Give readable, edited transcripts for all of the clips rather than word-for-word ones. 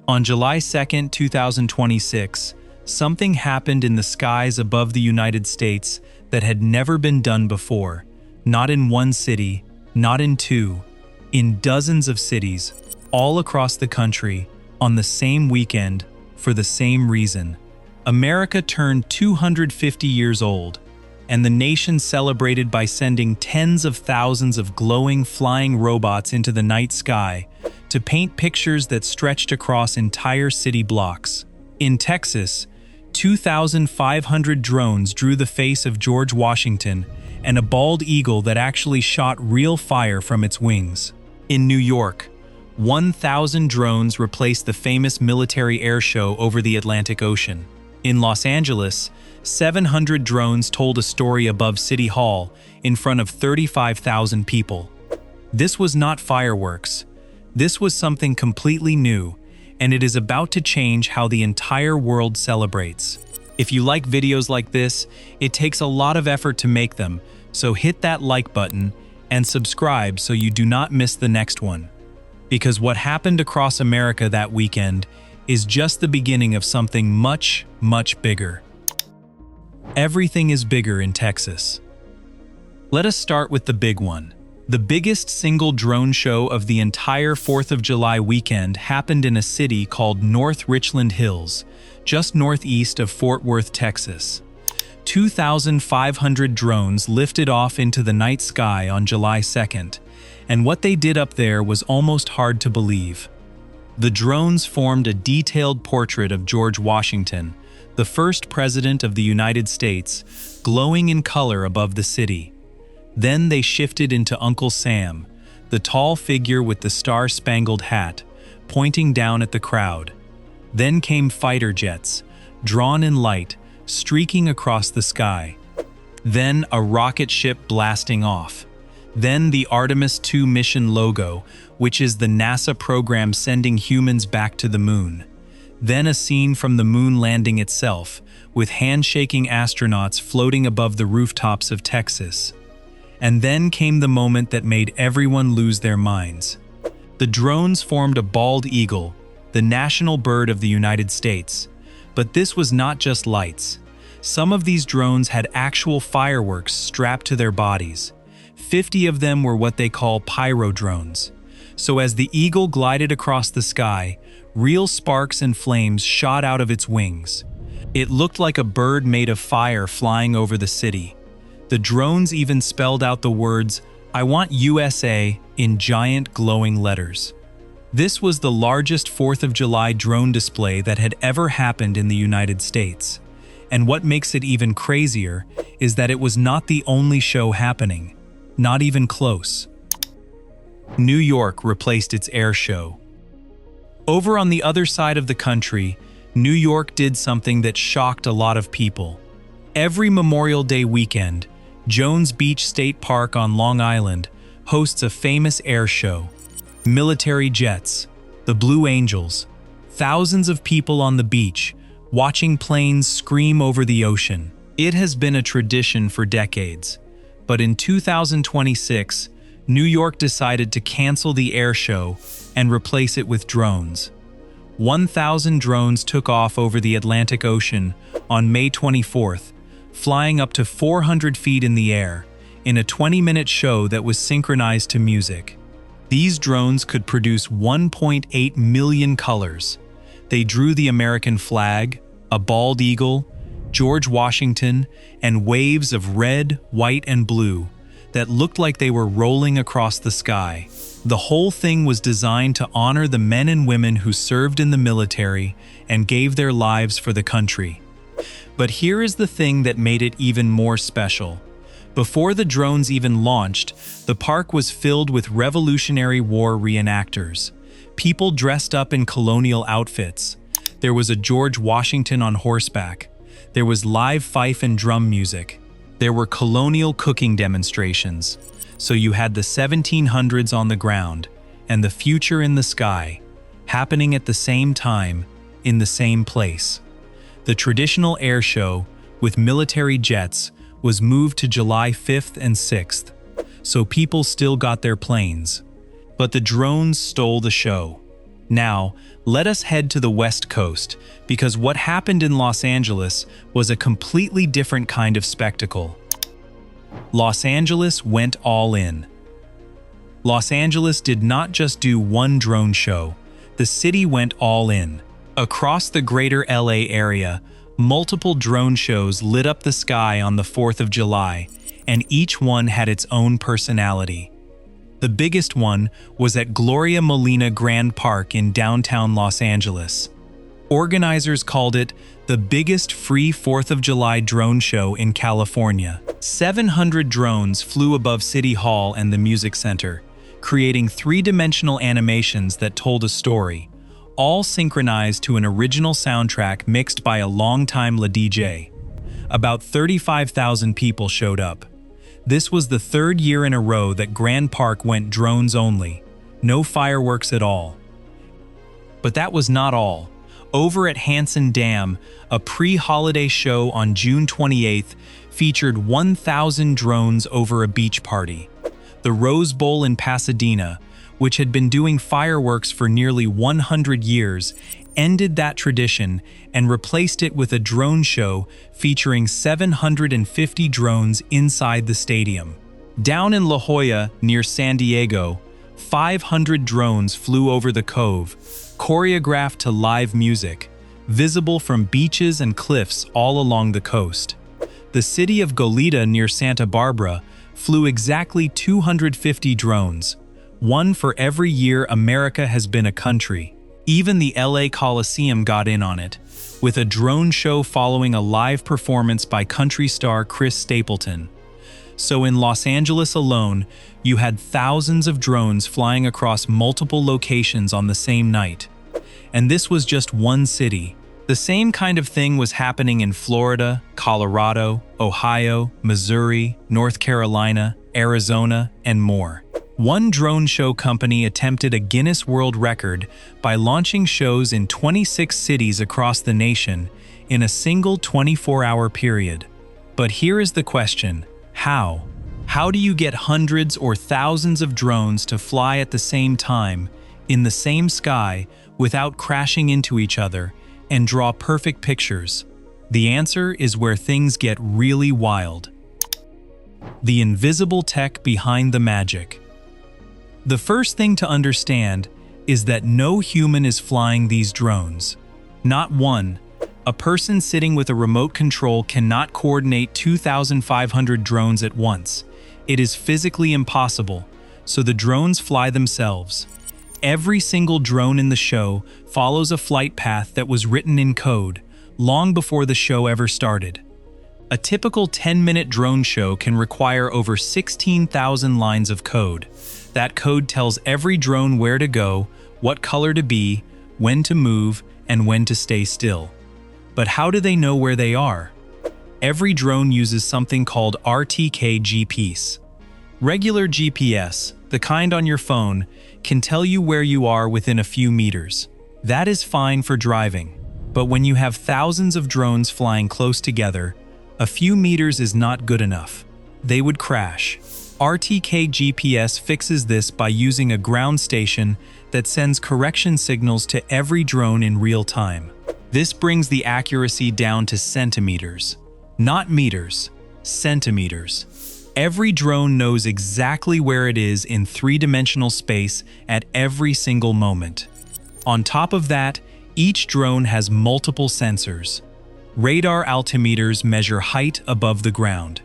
On July 2, 2026, something happened in the skies above the United States that had never been done before. Not in one city, not in two, in dozens of cities, all across the country, on the same weekend, for the same reason. America turned 250 years old, and the nation celebrated by sending tens of thousands of glowing flying robots into the night sky to paint pictures that stretched across entire city blocks. In Texas, 2,500 drones drew the face of George Washington and a bald eagle that actually shot real fire from its wings. In New York, 1,000 drones replaced the famous military air show over the Atlantic Ocean. In Los Angeles, 700 drones told a story above City Hall in front of 35,000 people. This was not fireworks. This was something completely new, and it is about to change how the entire world celebrates. If you like videos like this, it takes a lot of effort to make them, so hit that like button and subscribe so you do not miss the next one. Because what happened across America that weekend is just the beginning of something much, much bigger. Everything is bigger in Texas. Let us start with the big one. The biggest single drone show of the entire 4th of July weekend happened in a city called North Richland Hills, just northeast of Fort Worth, Texas. 2,500 drones lifted off into the night sky on July 2nd, and what they did up there was almost hard to believe. The drones formed a detailed portrait of George Washington, the first president of the United States, glowing in color above the city. Then they shifted into Uncle Sam, the tall figure with the star-spangled hat, pointing down at the crowd. Then came fighter jets, drawn in light, streaking across the sky. Then a rocket ship blasting off. Then the Artemis II mission logo, which is the NASA program sending humans back to the moon. Then a scene from the moon landing itself, with handshaking astronauts floating above the rooftops of Texas. And then came the moment that made everyone lose their minds. The drones formed a bald eagle, the national bird of the United States. But this was not just lights. Some of these drones had actual fireworks strapped to their bodies. 50 of them were what they call pyro drones. So as the eagle glided across the sky, real sparks and flames shot out of its wings. It looked like a bird made of fire flying over the city. The drones even spelled out the words, "I want USA," in giant glowing letters. This was the largest 4th of July drone display that had ever happened in the United States. And what makes it even crazier is that it was not the only show happening. Not even close. New York replaced its air show. Over on the other side of the country, New York did something that shocked a lot of people. Every Memorial Day weekend, Jones Beach State Park on Long Island hosts a famous air show. Military jets, the Blue Angels, thousands of people on the beach, watching planes scream over the ocean. It has been a tradition for decades. But in 2026, New York decided to cancel the air show and replace it with drones. 1,000 drones took off over the Atlantic Ocean on May 24th, flying up to 400 feet in the air, in a 20-minute show that was synchronized to music. These drones could produce 1.8 million colors. They drew the American flag, a bald eagle, George Washington, and waves of red, white, and blue that looked like they were rolling across the sky. The whole thing was designed to honor the men and women who served in the military and gave their lives for the country. But here is the thing that made it even more special. Before the drones even launched, the park was filled with Revolutionary War reenactors. People dressed up in colonial outfits. There was a George Washington on horseback. There was live fife and drum music. There were colonial cooking demonstrations. So you had the 1700s on the ground and the future in the sky, happening at the same time, in the same place. The traditional air show, with military jets, was moved to July 5th and 6th, so people still got their planes. But the drones stole the show. Now, let us head to the West Coast, because what happened in Los Angeles was a completely different kind of spectacle. Los Angeles went all in. Los Angeles did not just do one drone show. The city went all in. Across the greater LA area, multiple drone shows lit up the sky on the 4th of July, and each one had its own personality. The biggest one was at Gloria Molina Grand Park in downtown Los Angeles. Organizers called it the biggest free 4th of July drone show in California. 700 drones flew above City Hall and the Music Center, creating three-dimensional animations that told a story, all synchronized to an original soundtrack mixed by a longtime DJ. About 35,000 people showed up. This was the third year in a row that Grand Park went drones only, no fireworks at all. But that was not all. Over at Hansen Dam, a pre-holiday show on June 28th featured 1,000 drones over a beach party. The Rose Bowl in Pasadena, which had been doing fireworks for nearly 100 years, ended that tradition and replaced it with a drone show featuring 750 drones inside the stadium. Down in La Jolla, near San Diego, 500 drones flew over the cove, choreographed to live music, visible from beaches and cliffs all along the coast. The city of Goleta near Santa Barbara flew exactly 250 drones, one for every year America has been a country. Even the LA Coliseum got in on it, with a drone show following a live performance by country star Chris Stapleton. So in Los Angeles alone, you had thousands of drones flying across multiple locations on the same night. And this was just one city. The same kind of thing was happening in Florida, Colorado, Ohio, Missouri, North Carolina, Arizona, and more. One drone show company attempted a Guinness World Record by launching shows in 26 cities across the nation in a single 24-hour period. But here is the question: how? How do you get hundreds or thousands of drones to fly at the same time, in the same sky, without crashing into each other, and draw perfect pictures? The answer is where things get really wild. The invisible tech behind the magic. The first thing to understand is that no human is flying these drones. Not one. A person sitting with a remote control cannot coordinate 2,500 drones at once. It is physically impossible, so the drones fly themselves. Every single drone in the show follows a flight path that was written in code, long before the show ever started. A typical 10-minute drone show can require over 16,000 lines of code. That code tells every drone where to go, what color to be, when to move, and when to stay still. But how do they know where they are? Every drone uses something called RTK GPS. Regular GPS, the kind on your phone, can tell you where you are within a few meters. That is fine for driving. But when you have thousands of drones flying close together, a few meters is not good enough. They would crash. RTK GPS fixes this by using a ground station that sends correction signals to every drone in real time. This brings the accuracy down to centimeters. Not meters, centimeters. Every drone knows exactly where it is in three-dimensional space at every single moment. On top of that, each drone has multiple sensors. Radar altimeters measure height above the ground.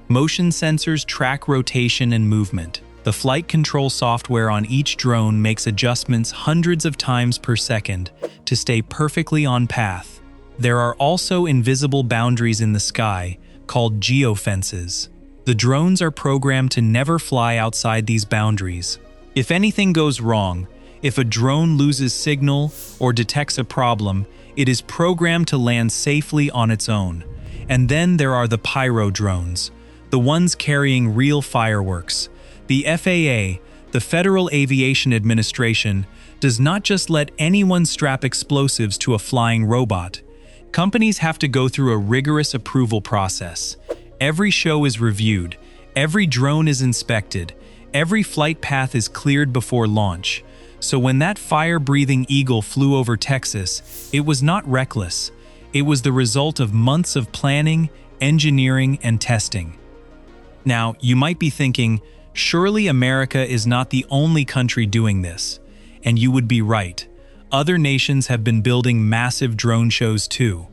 Motion sensors track rotation and movement. The flight control software on each drone makes adjustments hundreds of times per second to stay perfectly on path. There are also invisible boundaries in the sky, called geofences. The drones are programmed to never fly outside these boundaries. If anything goes wrong, if a drone loses signal or detects a problem, it is programmed to land safely on its own. And then there are the pyro drones, the ones carrying real fireworks. The FAA, the Federal Aviation Administration, does not just let anyone strap explosives to a flying robot. Companies have to go through a rigorous approval process. Every show is reviewed, every drone is inspected, every flight path is cleared before launch. So when that fire-breathing eagle flew over Texas, it was not reckless. It was the result of months of planning, engineering, and testing. Now, you might be thinking, surely America is not the only country doing this. And you would be right. Other nations have been building massive drone shows too.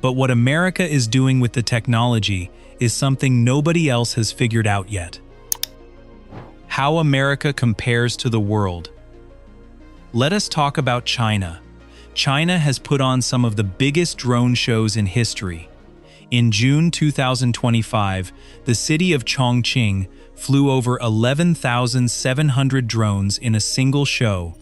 But what America is doing with the technology is something nobody else has figured out yet. How America compares to the world. Let us talk about China. China has put on some of the biggest drone shows in history. In June 2025, the city of Chongqing flew over 11,700 drones in a single show,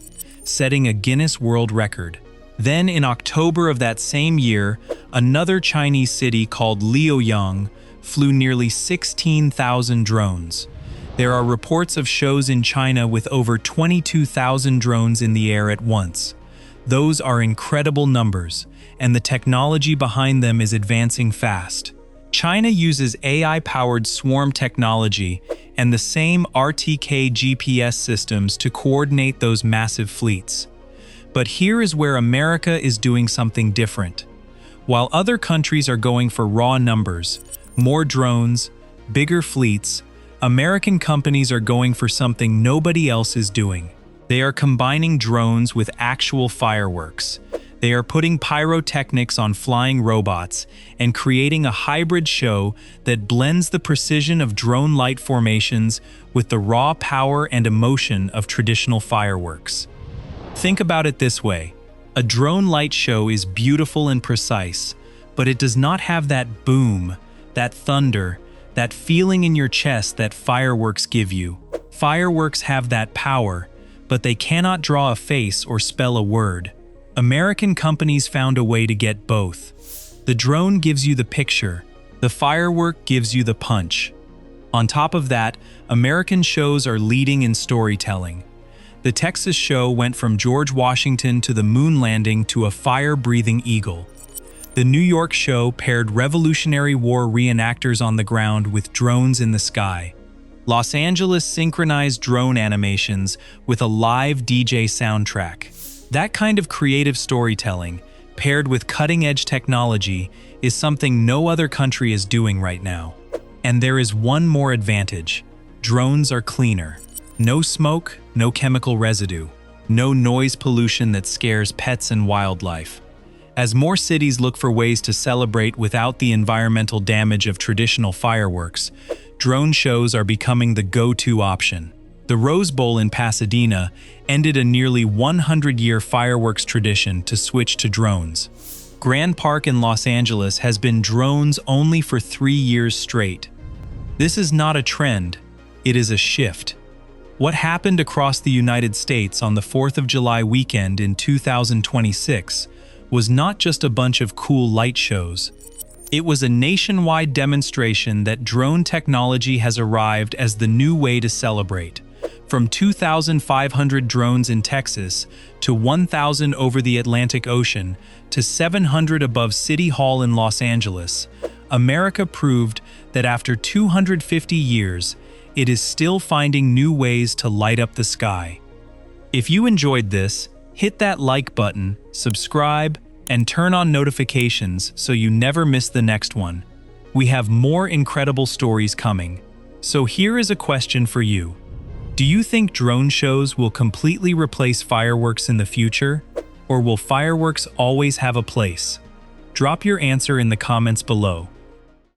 setting a Guinness World Record. Then in October of that same year, another Chinese city called Liaoyang flew nearly 16,000 drones. There are reports of shows in China with over 22,000 drones in the air at once. Those are incredible numbers, and the technology behind them is advancing fast. China uses AI-powered swarm technology and the same RTK GPS systems to coordinate those massive fleets. But here is where America is doing something different. While other countries are going for raw numbers, more drones, bigger fleets, American companies are going for something nobody else is doing. They are combining drones with actual fireworks. They are putting pyrotechnics on flying robots and creating a hybrid show that blends the precision of drone light formations with the raw power and emotion of traditional fireworks. Think about it this way. A drone light show is beautiful and precise, but it does not have that boom, that thunder, that feeling in your chest that fireworks give you. Fireworks have that power, but they cannot draw a face or spell a word. American companies found a way to get both. The drone gives you the picture, the firework gives you the punch. On top of that, American shows are leading in storytelling. The Texas show went from George Washington to the moon landing to a fire-breathing eagle. The New York show paired Revolutionary War reenactors on the ground with drones in the sky. Los Angeles synchronized drone animations with a live DJ soundtrack. That kind of creative storytelling, paired with cutting-edge technology, is something no other country is doing right now. And there is one more advantage. Drones are cleaner. No smoke, no chemical residue, no noise pollution that scares pets and wildlife. As more cities look for ways to celebrate without the environmental damage of traditional fireworks, drone shows are becoming the go-to option. The Rose Bowl in Pasadena ended a nearly 100-year fireworks tradition to switch to drones. Grand Park in Los Angeles has been drones only for 3 years straight. This is not a trend, it is a shift. What happened across the United States on the 4th of July weekend in 2026 was not just a bunch of cool light shows. It was a nationwide demonstration that drone technology has arrived as the new way to celebrate. From 2,500 drones in Texas to 1,000 over the Atlantic Ocean to 700 above City Hall in Los Angeles, America proved that after 250 years, it is still finding new ways to light up the sky. If you enjoyed this, hit that like button, subscribe, and turn on notifications so you never miss the next one. We have more incredible stories coming. So here is a question for you. Do you think drone shows will completely replace fireworks in the future? Or will fireworks always have a place? Drop your answer in the comments below.